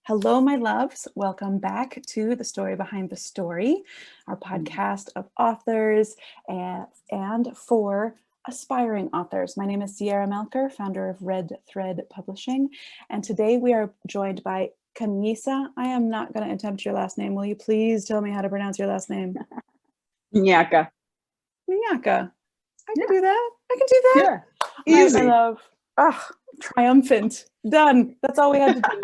Hello, my loves. Welcome back to The Story Behind the Story, our podcast of authors and for aspiring authors. My name is Sierra Melcher, founder of Red Thread Publishing, and today we are joined by Khanyisa. I am not going to attempt your last name. Will you please tell me how to pronounce your last name? Mnyaka. Mnyaka. I can do that. I can do that. Yeah. Easy. I love. Triumphant. Done. That's all we had to do.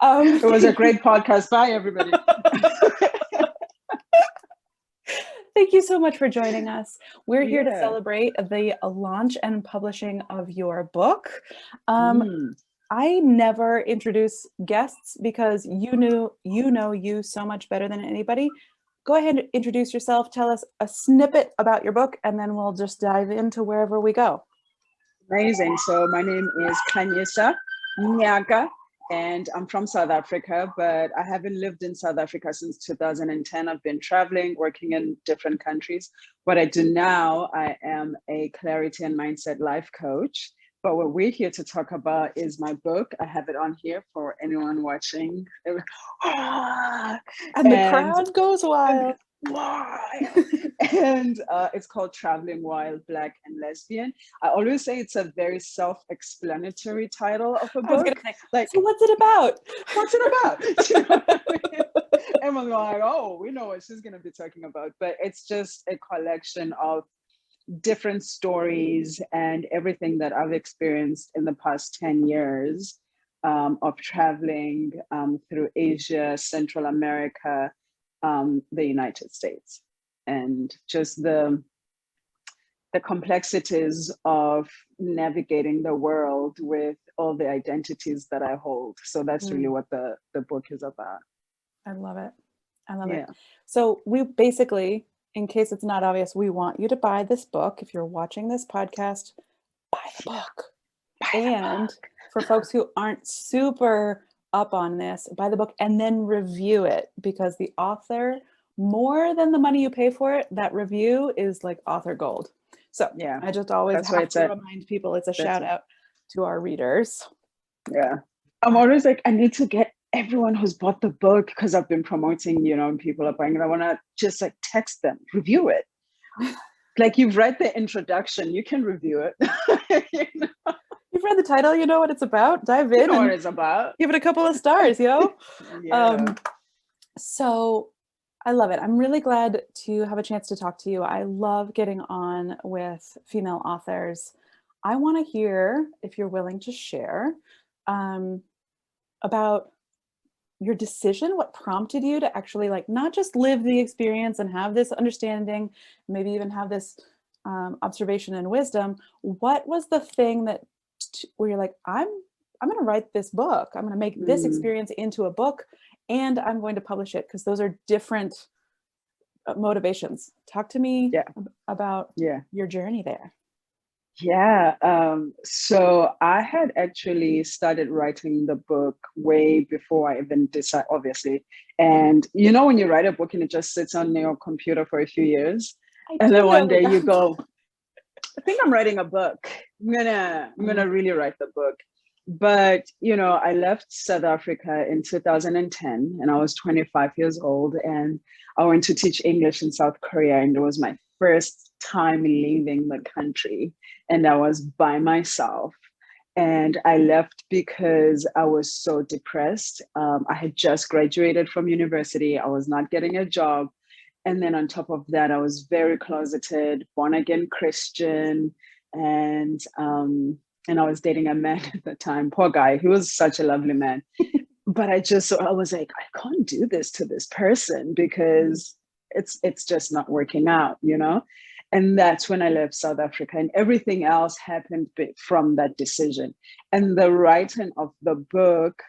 It was a great podcast. Bye, everybody. Thank you so much for joining us. We're here to celebrate the launch and publishing of your book. I never introduce guests because you know you so much better than anybody. Go ahead and introduce yourself. Tell us a snippet about your book, and then we'll just dive into wherever we go. Amazing. So my name is Khanyisa Mnyaka, and I'm from South Africa, but I haven't lived in South Africa since 2010. I've been traveling, working in different countries. What I do now, I am a clarity and mindset life coach. But what we're here to talk about is my book. I have it on here for anyone watching. And the crowd goes wild. And it's called Traveling While Black and Lesbian. I always say it's a very self-explanatory title of a book. I was gonna say, like, so what's it about? What's it about? You know what I mean? Everyone's like, oh, we know what she's going to be talking about. But it's just a collection of different stories and everything that I've experienced in the past 10 years of traveling through Asia, Central America, the United States, and just the complexities of navigating the world with all the identities that I hold. So that's really what the book is about. I love it. I love it. So we basically, in case it's not obvious, we want you to buy this book. If you're watching this podcast, buy the book. For folks who aren't super up on this, buy the book and then review it, because the author, more than the money you pay for it, that review is like author gold. So I just always have to remind people it's a shout out to our readers. Yeah. I'm always like, I need to get everyone who's bought the book, because I've been promoting, and people are buying it. I want to just like text them, review it. Like, you've read the introduction, you can review it. You've read the title, you know what it's about. Dive in. You know what it's about. Give it a couple of stars, So I love it. I'm really glad to have a chance to talk to you. I love getting on with female authors. I want to hear, if you're willing to share, about your decision, what prompted you to actually not just live the experience and have this understanding, maybe even have this observation and wisdom. What was the thing that where you're like, I'm going to write this book. I'm going to make this experience into a book, and I'm going to publish it, because those are different motivations. Talk to me about your journey there. So I had actually started writing the book way before I even decided, obviously. And when you write a book and it just sits on your computer for a few years, and then one day you go, I think I'm writing a book. I'm gonna really write the book. But I left South Africa in 2010, and I was 25 years old, and I went to teach English in South Korea, and it was my first time leaving the country, and I was by myself. And I left because I was so depressed. I had just graduated from university. I was not getting a job. And then on top of that, I was very closeted, born again Christian, and I was dating a man at the time. Poor guy, he was such a lovely man. But I was like, I can't do this to this person, because it's just not working out, And that's when I left South Africa, and everything else happened from that decision. And the writing of the book,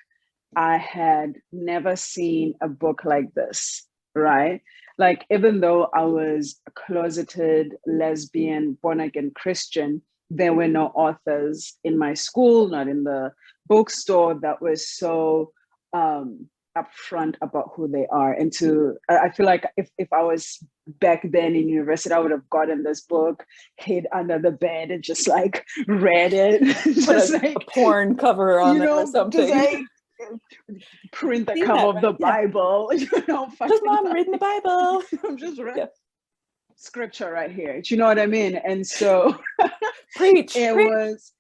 I had never seen a book like this, right? Like, even though I was a closeted lesbian, born again Christian, there were no authors in my school, not in the bookstore, that was so upfront about who they are. And I feel like if I was back then in university, I would have gotten this book, hid under the bed, and just read it. Just a porn cover on it or something. print the See cover that, of the right? Yeah. Bible, Just mom reading the Bible. I'm just reading scripture right here. Do you know what I mean? And so preach. It was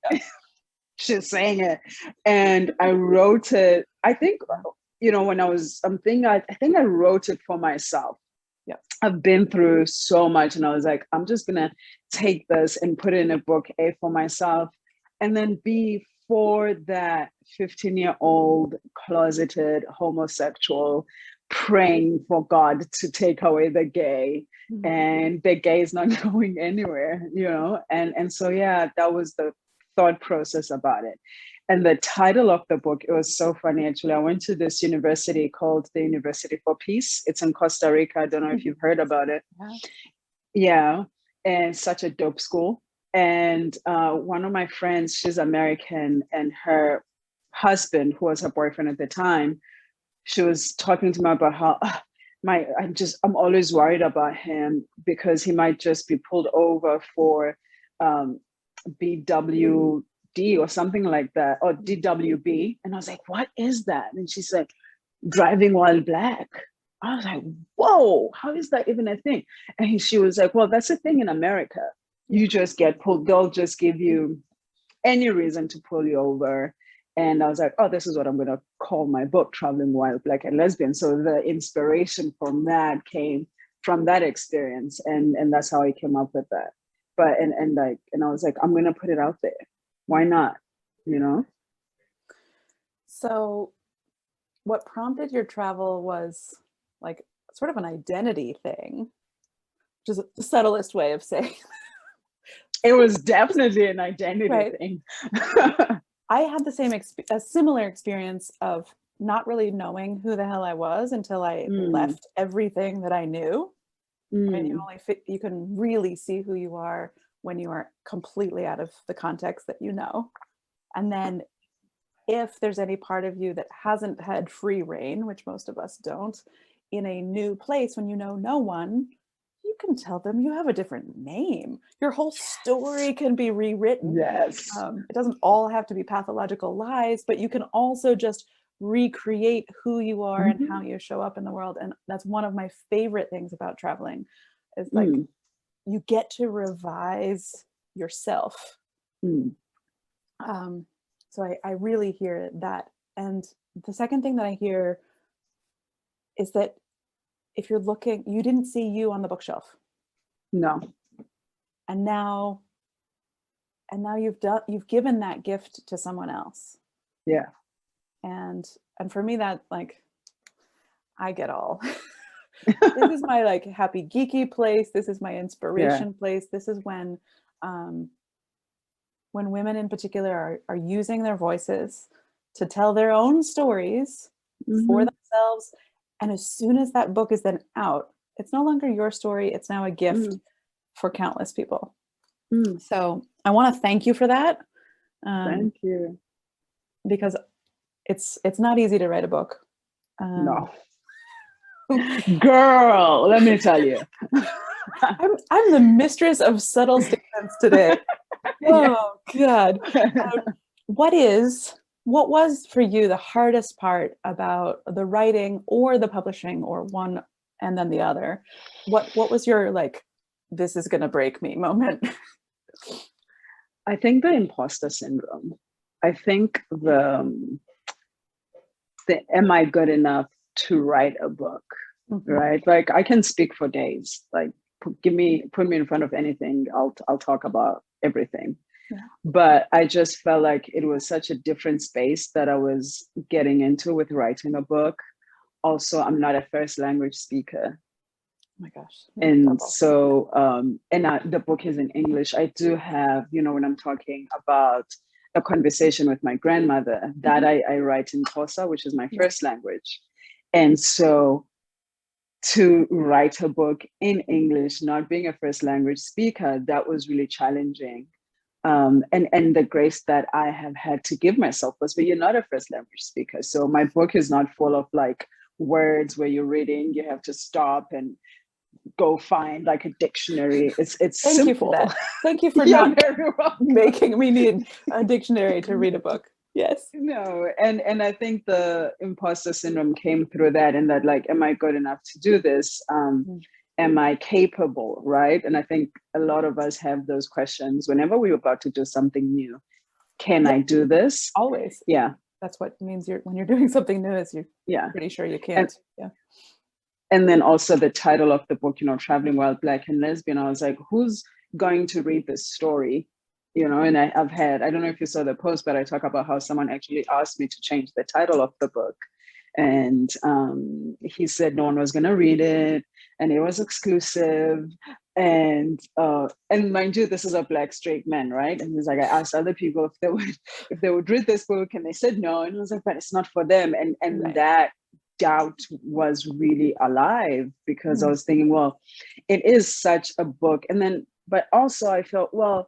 she's saying it. And I wrote it, I think, when I was something, I think I wrote it for myself. Yeah. I've been through so much, and I was like, I'm just gonna take this and put it in a book, A, for myself, and then B, for that 15-year-old closeted homosexual praying for God to take away the gay, and the gay is not going anywhere, and so that was the thought process about it. And the title of the book, it was so funny, actually. I went to this university called the University for Peace. It's in Costa Rica. I don't know if you've heard about it. Yeah, and such a dope school. And one of my friends, she's American, and her husband, who was her boyfriend at the time, she was talking to me about how I'm always worried about him because he might just be pulled over for BWD or something like that, or DWB. And I was like, what is that? And she's like, driving while black. I was like, whoa, how is that even a thing? And she was like, well, that's a thing in America. You just get pulled. They'll just give you any reason to pull you over. And I was like, oh, this is what I'm going to call my book, Traveling While Black and Lesbian. So the inspiration from that came from that experience. And that's how I came up with that. But, and I was like, I'm going to put it out there. Why not? So what prompted your travel was like sort of an identity thing, which is the subtlest way of saying it was definitely an identity thing. I had a similar experience of not really knowing who the hell I was until I left everything that I knew. I mean, you can really see who you are when you are completely out of the context that you know. And then if there's any part of you that hasn't had free reign, which most of us don't, in a new place when you know no one, you can tell them you have a different name. Your whole story can be rewritten. Yes. It doesn't all have to be pathological lies, but you can also just recreate who you are and how you show up in the world. And that's one of my favorite things about traveling is like you get to revise yourself. So I really hear that. And the second thing that I hear is that if you're looking, you didn't see you on the bookshelf. No. And now you've given that gift to someone else. Yeah. And for me, that like, I get all. This is my like happy geeky place. This is my inspiration place. This is when women in particular are using their voices to tell their own stories for themselves. And as soon as that book is then out, it's no longer your story. It's now a gift for countless people. So I want to thank you for that. Thank you. Because it's not easy to write a book. No. Girl, let me tell you. I'm the mistress of subtle statements today. Oh God. What was for you the hardest part about the writing or the publishing, or one and then the other? What was your like, this is gonna break me moment? I think the imposter syndrome. I think the am I good enough to write a book? Right? Like I can speak for days. Like put me in front of anything. I'll talk about everything. Yeah. But I just felt like it was such a different space that I was getting into with writing a book. Also, I'm not a first language speaker. Oh my gosh. And so, the book is in English. I do have, when I'm talking about a conversation with my grandmother, that I write in Xhosa, which is my first language. And so to write a book in English, not being a first language speaker, that was really challenging. And the grace that I have had to give myself was, but you're not a first language speaker. So my book is not full of like words where you're reading, you have to stop and go find like a dictionary. It's Thank simple. you for that. Thank you for not making me need a dictionary to read a book. Yes. No, and I think the imposter syndrome came through that, and that like, am I good enough to do this? Am I capable, right? And I think a lot of us have those questions whenever we're about to do something new. Can I do this? Always. Yeah. That's what means when you're doing something new is you're pretty sure you can't. And then also the title of the book, Traveling While Black and Lesbian, I was like, who's going to read this story? And I don't know if you saw the post, but I talk about how someone actually asked me to change the title of the book. And he said no one was going to read it, and it was exclusive. And mind you, this is a Black straight man, right? And he's like, I asked other people if they would read this book, and they said no. And I was like, but it's not for them. And right. That doubt was really alive, because I was thinking, well, it is such a book. And then, but also I felt, well,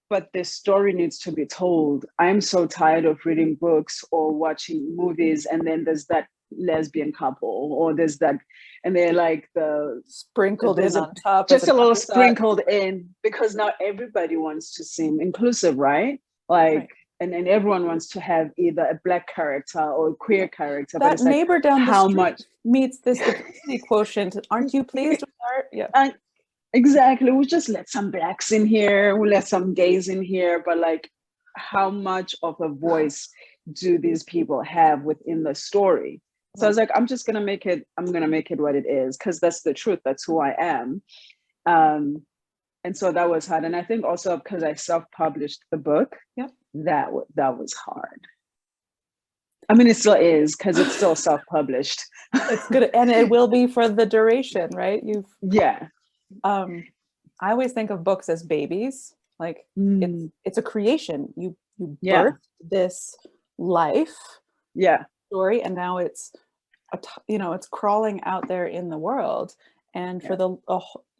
but this story needs to be told. I'm so tired of reading books or watching movies, and then there's that lesbian couple, or there's that, and they're like the sprinkled in on top, just a little sprinkled in, because now everybody wants to seem inclusive, right? Like, right. And everyone wants to have either a Black character or a queer character. That but it's neighbor like, down the how street much meets this diversity quotient. Aren't you pleased with art? Yeah. Exactly. We'll just let some Blacks in here, we'll let some gays in here, but like, how much of a voice do these people have within the story? So I was like, I'm going to make it what it is, because that's the truth. That's who I am. And so that was hard. And I think also because I self-published the book, that was hard. I mean, it still is, because it's still self-published. It's good. And it will be for the duration, right? I always think of books as babies. Like it's a creation. You birthed this life story, and now it's it's crawling out there in the world. And for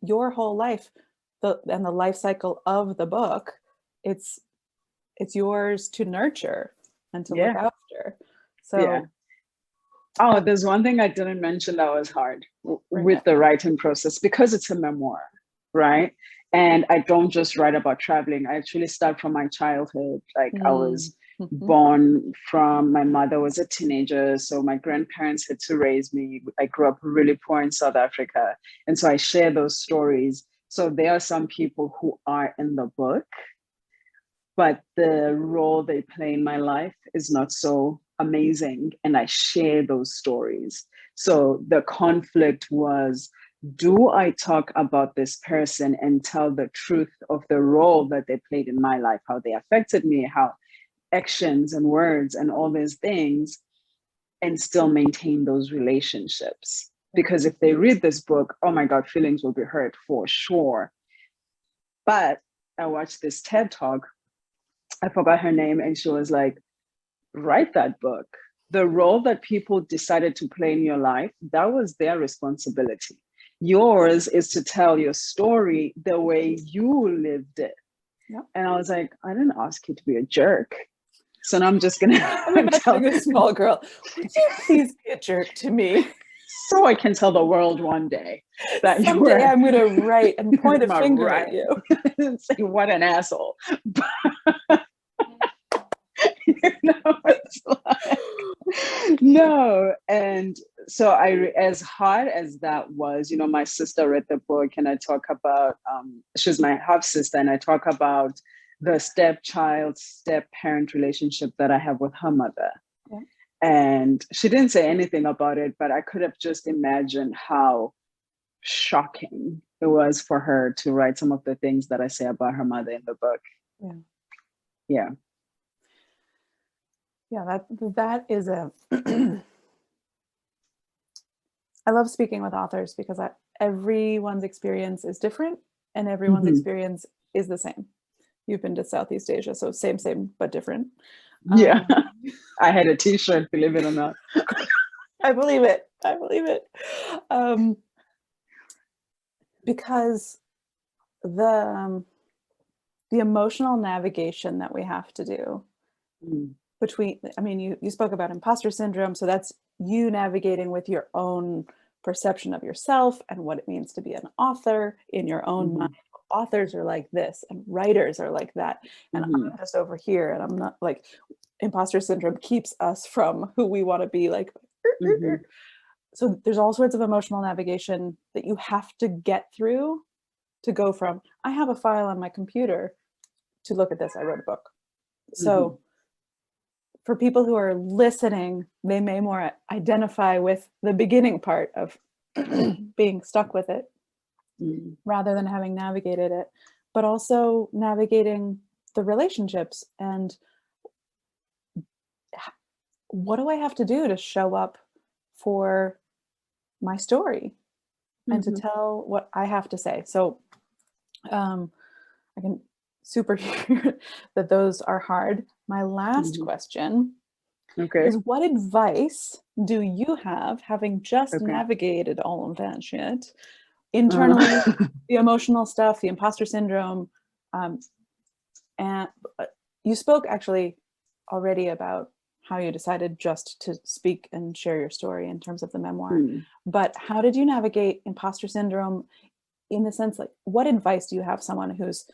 your whole life, and the life cycle of the book, it's yours to nurture and to look after. So there's one thing I didn't mention that was hard with the writing process, because it's a memoir, right? And I don't just write about traveling. I actually start from my childhood. Like I was born from, my mother was a teenager, so my grandparents had to raise me. I grew up really poor in South Africa. And so I share those stories. So there are some people who are in the book, but the role they play in my life is not so amazing. And I share those stories. So the conflict was, do I talk about this person and tell the truth of the role that they played in my life, how they affected me, how actions and words and all these things, and still maintain those relationships? Because if they read this book, oh my God, feelings will be hurt for sure. But I watched this TED Talk, I forgot her name, and she was like, write that book. The role that people decided to play in your life, that was their responsibility. Yours is to tell your story the way you lived it. Yep. And I was like, I didn't ask you to be a jerk. So now I'm just going to... I'm imagining a small girl. Would you please be a jerk to me? So I can tell the world one day that someday I'm going to write and point a finger at you. And say, what an asshole. It's like, no. And so as hard as that was, my sister read the book, and I talk about, she's my half sister, and I talk about the stepchild, step-parent relationship that I have with her mother. Yeah. And she didn't say anything about it, but I could have just imagined how shocking it was for her to write some of the things that I say about her mother in the book. Yeah. Yeah, that is I love speaking with authors, because everyone's experience is different, and everyone's experience is the same. You've been to Southeast Asia, so same, but different. Yeah. I had a t-shirt, believe it or not. I believe it. Because the emotional navigation that we have to do between, you spoke about imposter syndrome, so that's you navigating with your own perception of yourself and what it means to be an author in your own mind. Authors are like this, and writers are like that, and I'm just over here, and I'm not like, imposter syndrome keeps us from who we want to be, like, so there's all sorts of emotional navigation that you have to get through to go from, I have a file on my computer, to look at this, I wrote a book. So for people who are listening, they may more identify with the beginning part of being stuck with it rather than having navigated it, but also navigating the relationships and what do I have to do to show up for my story and to tell what I have to say. So I can super hear that those are hard. My last question is, what advice do you have, having just navigated all of that shit internally, the emotional stuff, the imposter syndrome, and you spoke actually already about how you decided just to speak and share your story in terms of the memoir. But how did you navigate imposter syndrome, in the sense, like, what advice do you have someone who's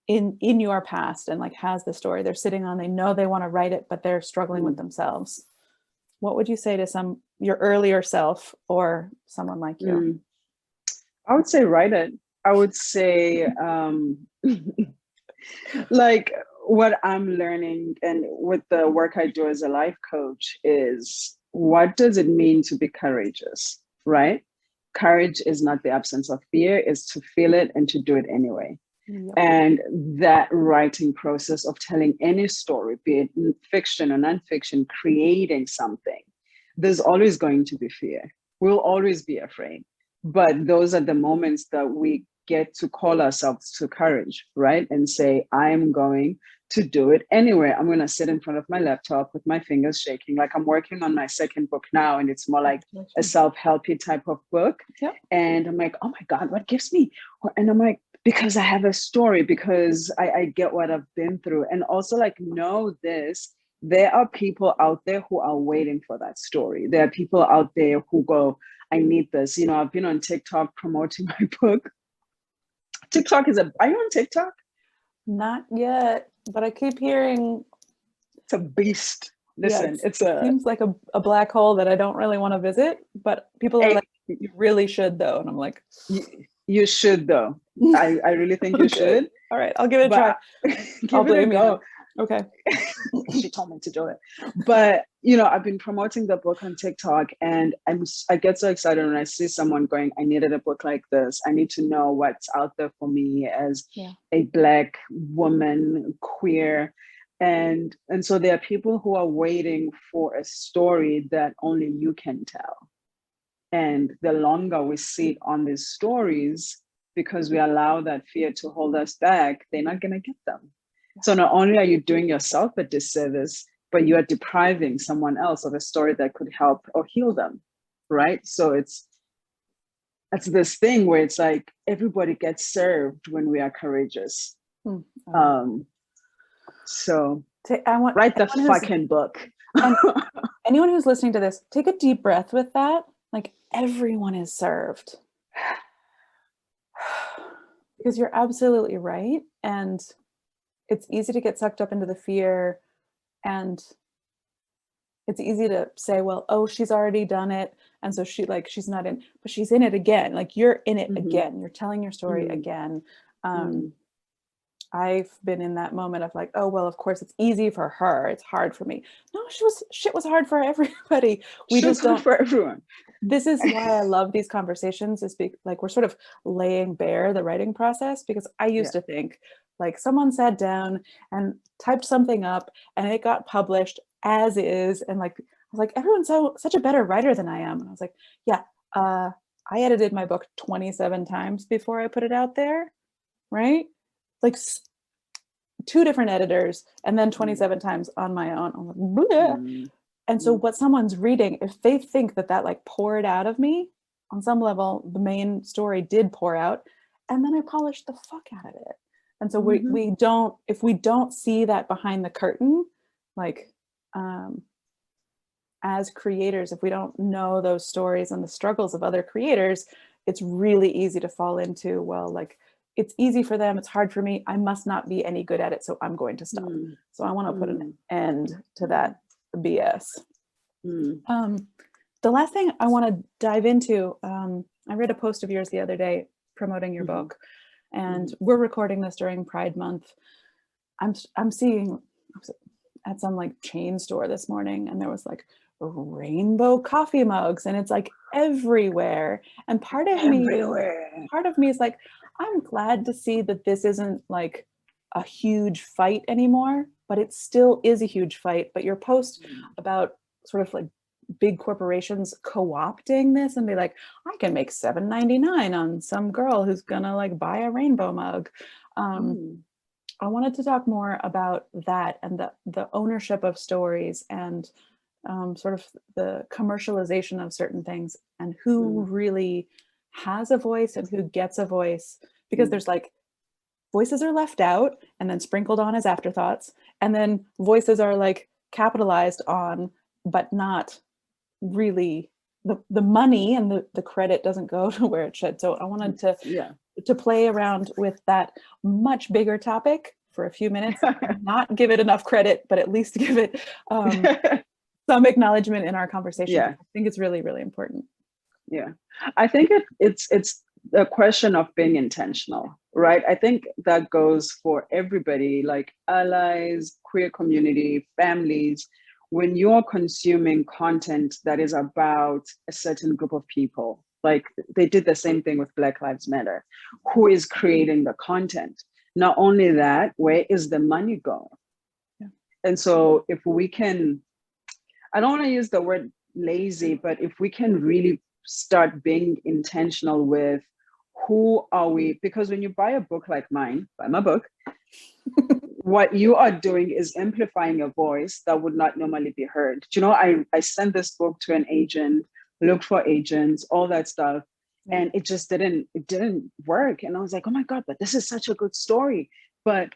in your past and like has the story they're sitting on, they know they want to write it, but they're struggling with themselves? What would you say to your earlier self or someone like you? I would say write it. I would say like what I'm learning and with the work I do as a life coach is, what does it mean to be courageous, right? Courage is not the absence of fear, it's to feel it and to do it anyway. And that writing process of telling any story, be it fiction or nonfiction, creating something, there's always going to be fear. We'll always be afraid. But those are the moments that we get to call ourselves to courage, right? And say, I'm going to do it anyway. I'm going to sit in front of my laptop with my fingers shaking. Like, I'm working on my second book now, and it's more like a self-helpy type of book. And I'm like, oh my God, what gives me? And I'm like, because I have a story, because I get what I've been through. And also, like, know this, there are people out there who are waiting for that story. There are people out there who go, I need this. You know, I've been on TikTok promoting my book. TikTok are you on TikTok? Not yet, but I keep hearing it's a beast. Listen, it seems like a black hole that I don't really want to visit, but people are like, you really should though. And I'm like, you should though. I really think you should. All right, I'll give it a try. I'll blame you. Okay. She told me to do it. But, you know, I've been promoting the book on TikTok, and I get so excited when I see someone going, I needed a book like this. I need to know what's out there for me as a Black woman, queer. And so there are people who are waiting for a story that only you can tell. And the longer we sit on these stories, because we allow that fear to hold us back, they're not going to get them. So not only are you doing yourself a disservice, but you are depriving someone else of a story that could help or heal them, right? So it's this thing where it's like everybody gets served when we are courageous. So write the fucking book. And anyone who's listening to this, take a deep breath with that. Like, everyone is served. Because you're absolutely right. And it's easy to get sucked up into the fear, and it's easy to say, well, oh, she's already done it, and so she's not in, but she's in it again. Like, you're in it again. You're telling your story again. I've been in that moment of like, oh, well, of course it's easy for her, it's hard for me. No, shit was hard for everybody. We just don't, for everyone. This is why I love these conversations, is like we're sort of laying bare the writing process, because I used to think like someone sat down and typed something up and it got published as is, and like I was like, everyone's such a better writer than I am. And I was like, I edited my book 27 times before I put it out there, right? Like 2 different editors, and then 27 times on my own. I'm like, and so what someone's reading, if they think that like poured out of me, on some level, the main story did pour out, and then I polished the fuck out of it. And so we don't, if we don't see that behind the curtain, like as creators, if we don't know those stories and the struggles of other creators, it's really easy to fall into, well, like, it's easy for them, it's hard for me, I must not be any good at it, so I'm going to stop. So I want to put an end to that BS. The last thing I want to dive into, I read a post of yours the other day promoting your book, and we're recording this during Pride Month. I'm seeing at some like chain store this morning, and there was like rainbow coffee mugs, and it's like everywhere. And part of me is like, I'm glad to see that this isn't like a huge fight anymore, but it still is a huge fight. But your post about sort of like big corporations co-opting this and be like, I can make $7.99 on some girl who's gonna like buy a rainbow mug. I wanted to talk more about that and the ownership of stories and sort of the commercialization of certain things and who really has a voice and who gets a voice, because there's like voices are left out and then sprinkled on as afterthoughts, and then voices are like capitalized on but not really, the money and the credit doesn't go to where it should. So I wanted to play around with that much bigger topic for a few minutes, not give it enough credit, but at least give it some acknowledgement in our conversation. I think it's really, really important. Yeah, I think it's a question of being intentional, right? I think that goes for everybody, like allies, queer community, families. When you're consuming content that is about a certain group of people, like they did the same thing with Black Lives Matter, who is creating the content? Not only that, where is the money going? And so if we can, I don't want to use the word lazy, but if we can really start being intentional with who are we, because when you buy a book like mine, buy my book, what you are doing is amplifying a voice that would not normally be heard. You know, I sent this book to an agent, looked for agents, all that stuff, and it just didn't work. And I was like, oh my God, but this is such a good story. But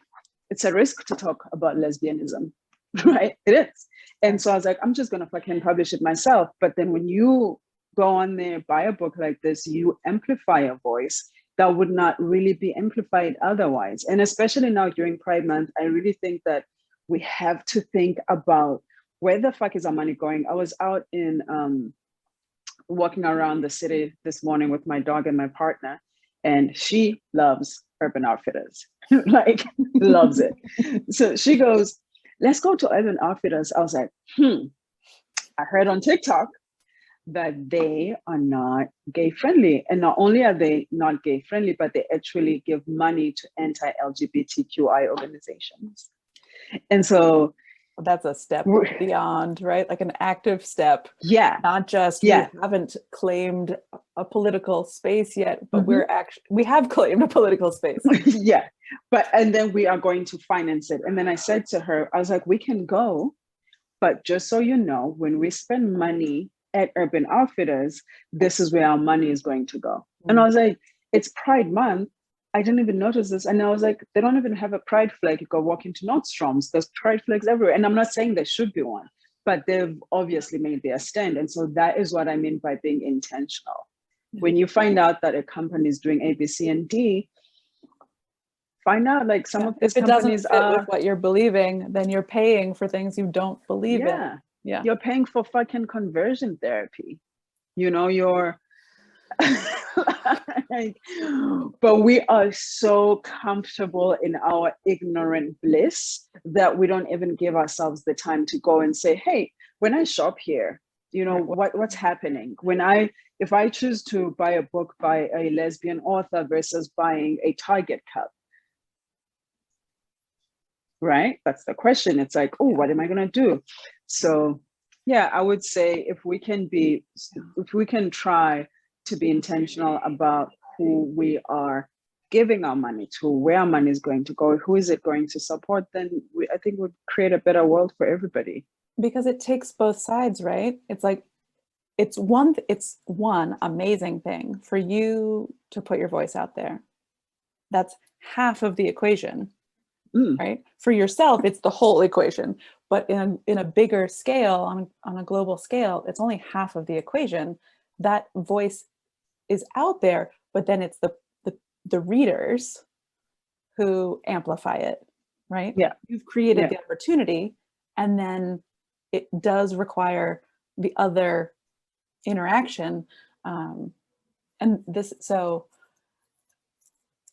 it's a risk to talk about lesbianism, right? It is. And so I was like, I'm just gonna fucking publish it myself. But then when you go on there, buy a book like this, you amplify a voice that would not really be amplified otherwise. And especially now during Pride Month, I really think that we have to think about where the fuck is our money going? I was out in walking around the city this morning with my dog and my partner, and she loves Urban Outfitters, like loves it. So she goes, let's go to Urban Outfitters. I was like, I heard on TikTok that they are not gay friendly. And not only are they not gay friendly, but they actually give money to anti-LGBTQI organizations. And so that's a step beyond, right? Like an active step. Yeah. Not just we haven't claimed a political space yet, but we have claimed a political space. Yeah. And then we are going to finance it. And then I said to her, I was like, we can go, but just so you know, when we spend money at Urban Outfitters, this is where our money is going to go. And I was like, it's Pride Month. I didn't even notice this. And I was like, they don't even have a pride flag. You go walk into Nordstrom's, there's pride flags everywhere. And I'm not saying there should be one, but they've obviously made their stand. And so that is what I mean by being intentional. When you find out that a company is doing A, B, C, and D, find out like some of these companies are with what you're believing, then you're paying for things you don't believe in. Yeah. You're paying for fucking conversion therapy. You know, you're like, but we are so comfortable in our ignorant bliss that we don't even give ourselves the time to go and say, hey, when I shop here, you know, what's happening? If I choose to buy a book by a lesbian author versus buying a Target cup, right? That's the question. It's like, oh, what am I gonna do? So yeah, I would say if we can try to be intentional about who we are giving our money to, where our money is going to go, who is it going to support, then I think we'd create a better world for everybody. Because it takes both sides, right? It's like, it's one amazing thing for you to put your voice out there. That's half of the equation, right? For yourself, it's the whole equation. But in a bigger scale, on a global scale, it's only half of the equation. That voice is out there, but then it's the readers who amplify it, right? Yeah. You've created the opportunity, and then it does require the other interaction. And this, so,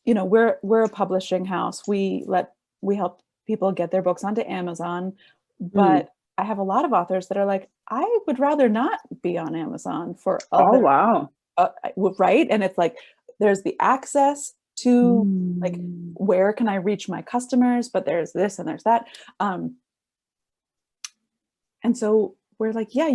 you know, we're a publishing house. We help people get their books onto Amazon, but I have a lot of authors that are like, I would rather not be on Amazon for other, right? And it's like, there's the access to like, where can I reach my customers? But there's this and there's that. And so we're like, yeah,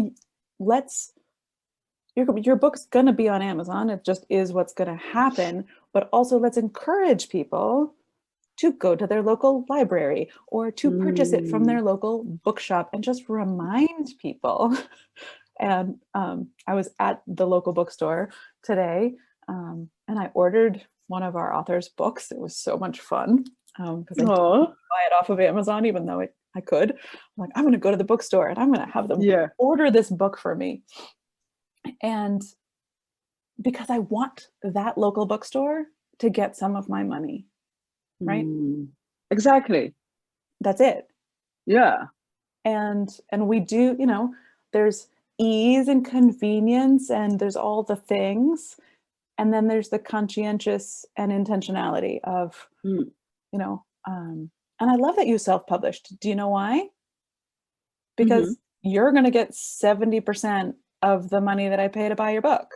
your book's going to be on Amazon. It just is what's going to happen. But also let's encourage people to go to their local library or to purchase it from their local bookshop, and just remind people. And I was at the local bookstore today, and I ordered one of our author's books. It was so much fun because I didn't buy it off of Amazon, even though I could. I'm like, I'm going to go to the bookstore and I'm going to have them order this book for me. And because I want that local bookstore to get some of my money, right? Exactly. That's it. Yeah. And we do, you know, there's ease and convenience, and there's all the things. And then there's the conscientious and intentionality of, you know, and I love that you self-published. Do you know why? Because you're going to get 70% of the money that I pay to buy your book.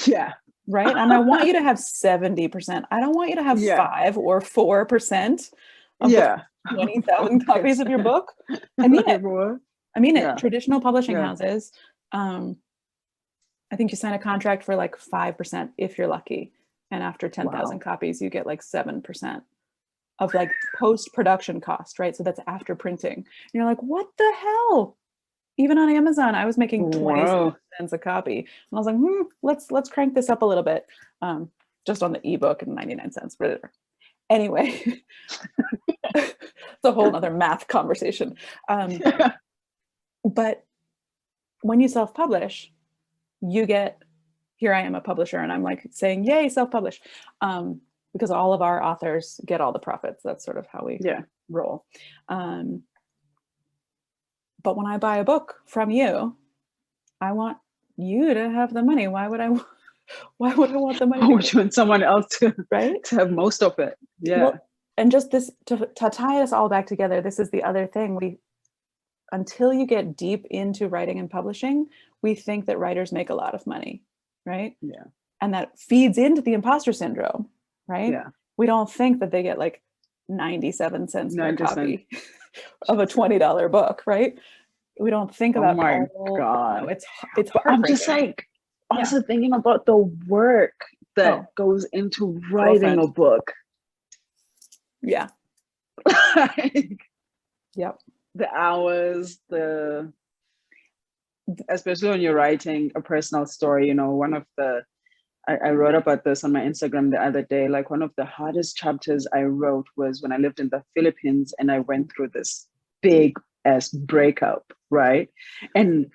Yeah. Right. And I want you to have 70%. I don't want you to have 5 or 4% of the 20,000 copies of your book. I mean it. I mean it. Traditional publishing houses, I think you sign a contract for like 5% if you're lucky. And after 10,000 copies, you get like 7% of like post-production cost, right? So that's after printing. And you're like, what the hell? Even on Amazon, I was making 20 cents a copy. And I was like, let's crank this up a little bit. Just on the ebook and 99 cents, whatever. Anyway, it's a whole nother math conversation. But when you self-publish, you get, here I am a publisher, and I'm like saying, yay, self-publish. Because all of our authors get all the profits. That's sort of how we roll. But when I buy a book from you, I want you to have the money. Why would I want the money? Why would you want someone else to have most of it? Yeah. Well, and just this to tie us all back together, this is the other thing. Until you get deep into writing and publishing, we think that writers make a lot of money, right? Yeah. And that feeds into the imposter syndrome, right? Yeah. We don't think that they get like 97 cents per copy of a $20 book, right? We don't think about. Oh my God! No, it's I'm just like also thinking about the work that goes into writing a book. Yeah. Yep. The hours, especially when you're writing a personal story. You know, one of the I wrote about this on my Instagram the other day. Like, one of the hardest chapters I wrote was when I lived in the Philippines and I went through this big ass breakup, right? And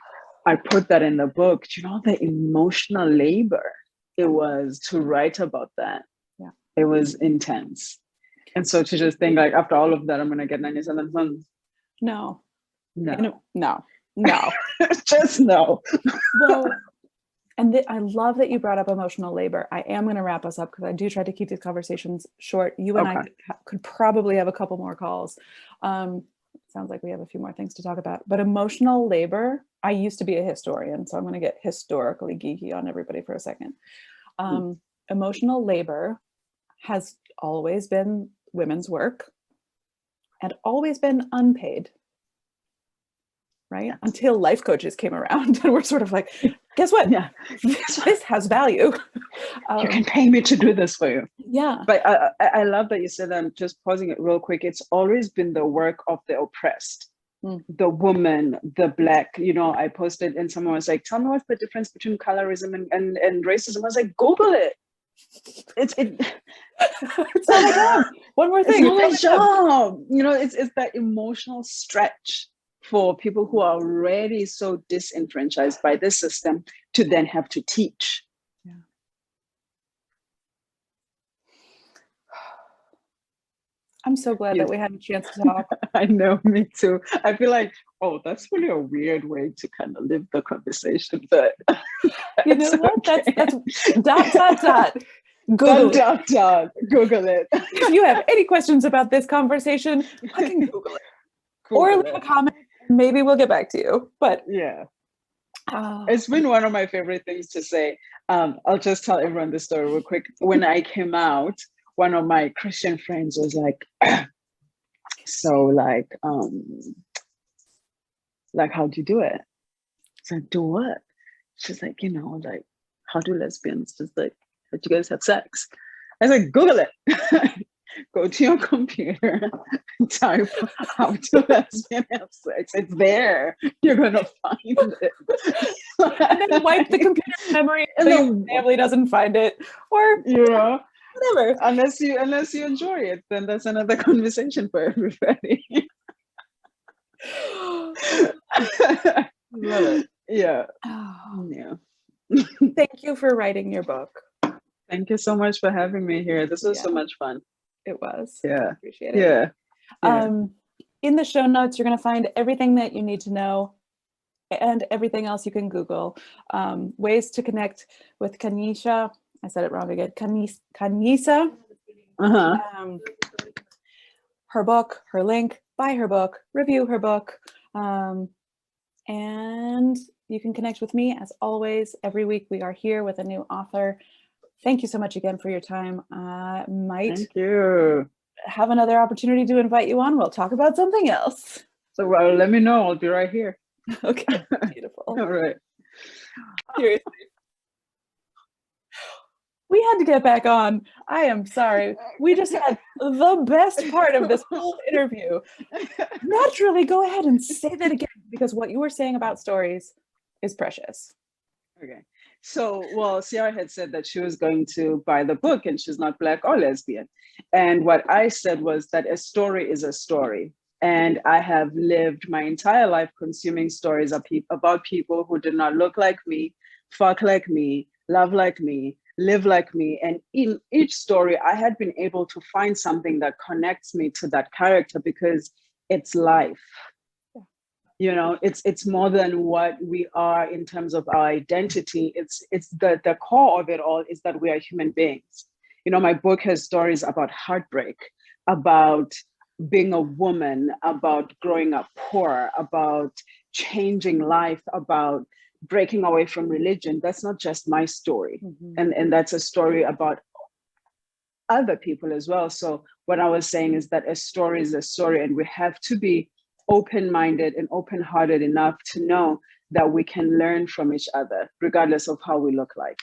I put that in the book. Do you know the emotional labor it was to write about that? Yeah. It was intense. And so to just think like, after all of that, I'm going to get 97 cents. No. Just no. Well, and I love that you brought up emotional labor. I am going to wrap us up because I do try to keep these conversations short. You and I could probably have a couple more calls. Sounds like we have a few more things to talk about. But emotional labor, I used to be a historian, so I'm going to get historically geeky on everybody for a second. Emotional labor has always been women's work and always been unpaid. Right? Yes. Until life coaches came around and we're sort of like, guess what? Yeah. This has value. You can pay me to do this for you. Yeah. But I love that you said that. I'm just pausing it real quick. It's always been the work of the oppressed, the woman, the Black. You know, I posted and someone was like, tell me what's the difference between colorism and racism. I was like, Google it. It's not my job. One more thing. It's not my job. You know, it's that emotional stretch for people who are already so disenfranchised by this system to then have to teach. Yeah. I'm so glad that we had a chance to talk. I know, me too. I feel like, oh, that's really a weird way to kind of live the conversation, but you know what? Okay. That's Google it. Google it. If you have any questions about this conversation, fucking Google it. Or leave a comment. Maybe we'll get back to you. But yeah. It's been one of my favorite things to say. I'll just tell everyone the story real quick. When I came out, one of my Christian friends was like, so like how do you do it? It's like, do what? She's like, you know, like, how do lesbians just like, how do you guys have sex? I was like, Google it. Go to your computer, type how to lesbian have sex. It's there. You're gonna find it. And then wipe the computer memory and then your family doesn't find it. Or whatever. Unless you enjoy it, then that's another conversation for everybody. Love it. Yeah. Yeah. Thank you for writing your book. Thank you so much for having me here. This was so much fun. It was. Yeah. I appreciate it. Yeah. In the show notes, you're going to find everything that you need to know and everything else you can Google. Ways to connect with Khanyisa. I said it wrong again. Khanyisa. Her book, her link, buy her book, review her book. And you can connect with me as always. Every week we are here with a new author. Thank you so much again for your time. Thank you. Have another opportunity to invite you on. We'll talk about something else. So let me know. I'll be right here. Okay, beautiful. All right. Seriously. We had to get back on. I am sorry. We just had the best part of this whole interview. Naturally, go ahead and say that again, because what you were saying about stories is precious. Okay. So, well, Sierra had said that she was going to buy the book and she's not Black or lesbian. And what I said was that a story is a story. And I have lived my entire life consuming stories about people who did not look like me, fuck like me, love like me, live like me. And in each story, I had been able to find something that connects me to that character because it's life. You know, it's more than what we are in terms of our identity. It's the core of it all is that we are human beings. You know, my book has stories about heartbreak, about being a woman, about growing up poor, about changing life, about breaking away from religion. That's not just my story. And that's a story about other people as well. So what I was saying is that a story is a story, and we have to be open-minded and open-hearted enough to know that we can learn from each other, regardless of how we look like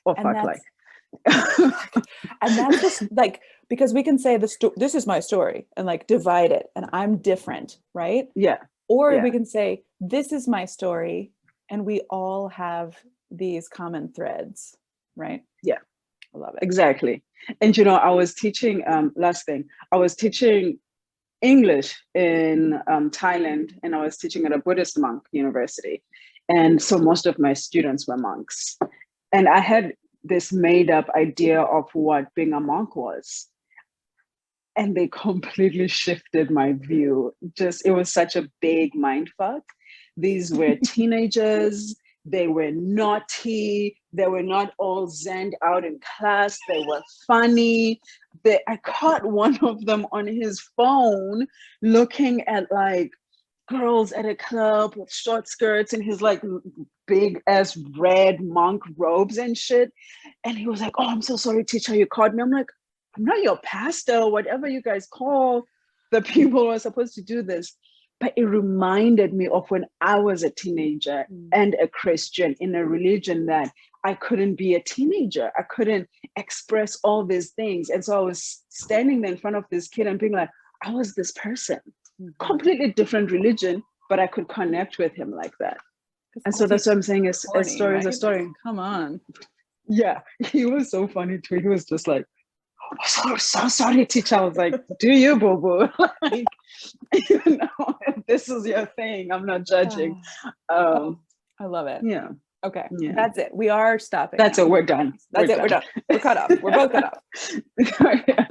or fuck like. And that's just like, because we can say this is my story and like divide it and I'm different, right? Yeah. Or we can say, this is my story and we all have these common threads, right? Yeah. I love it. Exactly. And, you know, I was teaching, last thing, I was teaching English in Thailand, and I was teaching at a Buddhist monk university. And so most of my students were monks. And I had this made up idea of what being a monk was. And they completely shifted my view. It was such a big mindfuck. These were teenagers. They were naughty. They were not all zenned out in class. They were funny. I caught one of them on his phone looking at like girls at a club with short skirts and his like big ass red monk robes and shit. And he was like, oh, I'm so sorry, teacher, you caught me. I'm like, I'm not your pastor, whatever you guys call the people who are supposed to do this. But it reminded me of when I was a teenager and a Christian in a religion that I couldn't be a teenager. I couldn't express all these things. And so I was standing there in front of this kid and being like, I was this person, completely different religion, but I could connect with him like that. And so that's what I'm saying is a story is a story. Come on. Yeah, he was so funny too. He was just like, oh, so sorry, teacher. I was like, do you, boo-boo? Like, you know, if this is your thing, I'm not judging. I love it. Yeah. Okay. Yeah. That's it. We are stopping. That's it. We're done. That's it. We're done. We're cut off. We're both cut off. Yeah.